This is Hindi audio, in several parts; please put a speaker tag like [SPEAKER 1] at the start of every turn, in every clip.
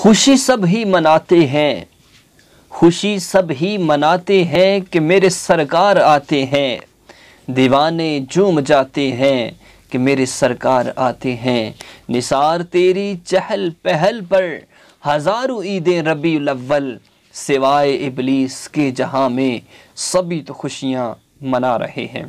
[SPEAKER 1] खुशी सब ही मनाते हैं, खुशी सब ही मनाते हैं कि मेरे सरकार आते हैं। दीवाने झूम जाते हैं कि मेरे सरकार आते हैं। निसार तेरी चहल पहल पर हज़ारों ईदें रबीउल अव्वल, सिवाय इबलीस के जहां में सभी तो खुशियां मना रहे हैं।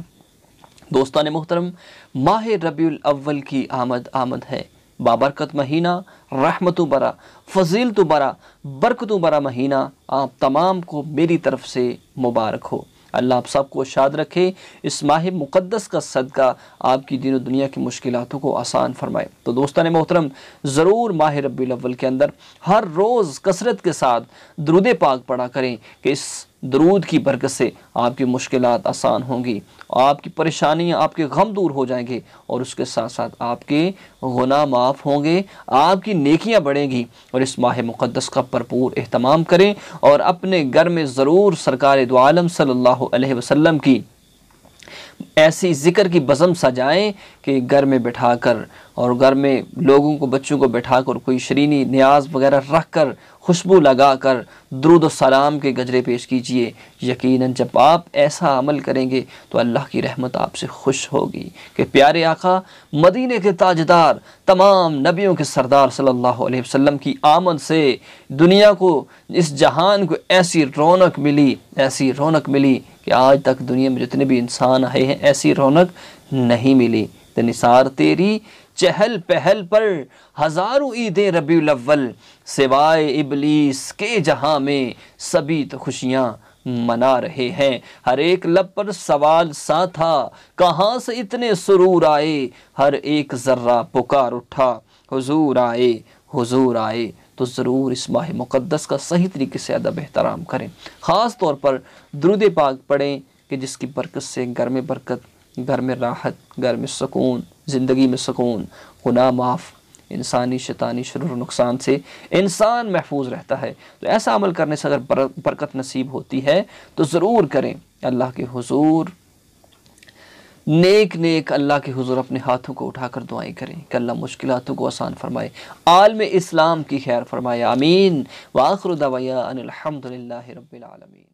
[SPEAKER 1] दोस्तान मोहतरम, माह रबीउल अव्वल की आमद है। बाबरकत महीना, रहमतों बरा, फजीलतों बरा, बरकतों बरा महीना आप तमाम को मेरी तरफ से मुबारक हो। अल्लाह आप सबको शाद रखे। इस माह मुक़द्दस का सदका आपकी दीन और दुनिया की मुश्किलातों को आसान फरमाए। तो दोस्तान मोहतरम, ज़रूर माह रबीउल अव्वल के अंदर हर रोज़ कसरत के साथ दुरूद पाक पढ़ा करें कि इस दरूद की बरकत से आपकी मुश्किलात आसान होंगी, आपकी परेशानियां, आपके गम दूर हो जाएंगे और उसके साथ साथ आपके गुनाह माफ़ होंगे, आपकी नेकियां बढ़ेंगी। और इस माह मुक़द्दस का भरपूर एहतमाम करें और अपने घर में ज़रूर सरकार दो आलम सल्लल्लाहु अलैहि वसल्लम की ऐसी ज़िक्र की बज़म सजाएं कि घर में बिठाकर और घर में लोगों को, बच्चों को बिठाकर कोई शरीनी न्याज वगैरह रख कर, खुशबू लगाकर दुरूद और सलाम के गजरे पेश कीजिए। यकीनन जब आप ऐसा अमल करेंगे तो अल्लाह की रहमत आपसे खुश होगी कि प्यारे आका मदीने के ताजदार, तमाम नबियों के सरदार सल्लल्लाहु अलैहि वसल्लम की आमद से दुनिया को, इस जहान को ऐसी रौनक मिली, ऐसी रौनक मिली कि आज तक दुनिया में जितने भी इंसान आए हैं ऐसी रौनक नहीं मिली। तो निसार तेरी चहल पहल पर हज़ारों ईदें रबीउल अव्वल, सिवाय इबलीस के जहां में सभी तो खुशियां मना रहे हैं। हर एक लब पर सवाल सा था, कहाँ से इतने सुरूर आए। हर एक ज़र्रा पुकार उठा, हुजूर आए, हुजूर आए। तो ज़रूर इस माह मुक़द्दस का सही तरीके से अदब एहतराम करें। ख़ास तौर पर दुरूद पाक पढ़ें कि जिसकी बरकत से घर में बरकत, घर में राहत, घर में सुकून, ज़िंदगी में सुकून, गुनाह माफ़, इंसानी शैतानी शुरू नुकसान से इंसान महफूज रहता है। तो ऐसा अमल करने से अगर बरकत नसीब होती है तो ज़रूर करें। अल्लाह के हुजूर नेक अल्लाह के हुजूर अपने हाथों को उठाकर दुआएं करें कि अल्लाह मुश्किलातों को आसान फरमाए, आलम इस्लाम की खैर फरमाए। आमीन। व आखिरु दअवाना अनिल हम्दुलिल्लाहि रब्बिल आलमीन।